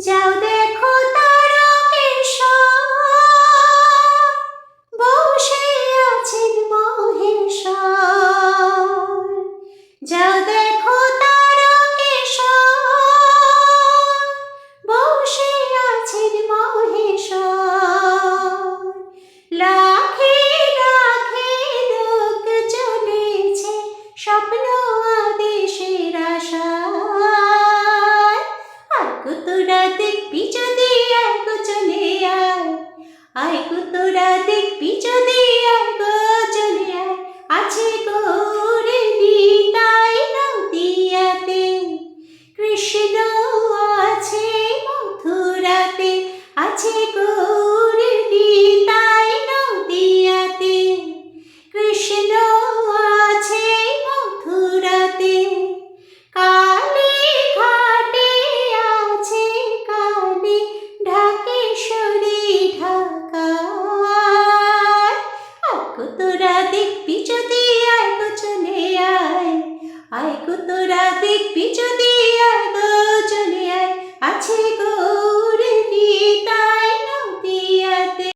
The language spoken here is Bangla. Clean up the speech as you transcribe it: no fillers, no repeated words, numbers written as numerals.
যাও দেখো তারকেশ্বর, বসে আছেন মহেশ্বর। যাও দেখো তারকেশ্বর, বসে আছেন মহেশ্বর। লাখে লাখে লোক চলেছে স্বপ্ন আদেশের আশায়। আয়গো তোরা দেখবি যদি, আয়গো চলে আয়। আয়গো তোরা দেখবি যদি, আয়গো চলে আয়। আছে গৌর নিতাই নদিয়াতে, কৃষ্ণ আছে মথুরাতে। আছে গৌর নিতাই নদিয়াতে, কৃষ্ণ আছে মথুরাতে। কালী ঘাটে আছে কালী ঢাকেশ্বরী ঢাকায়। আয়গো তোরা দেখবি যদি, আয়গো চলে আয়। আয়গো তোরা দেখবি যদি,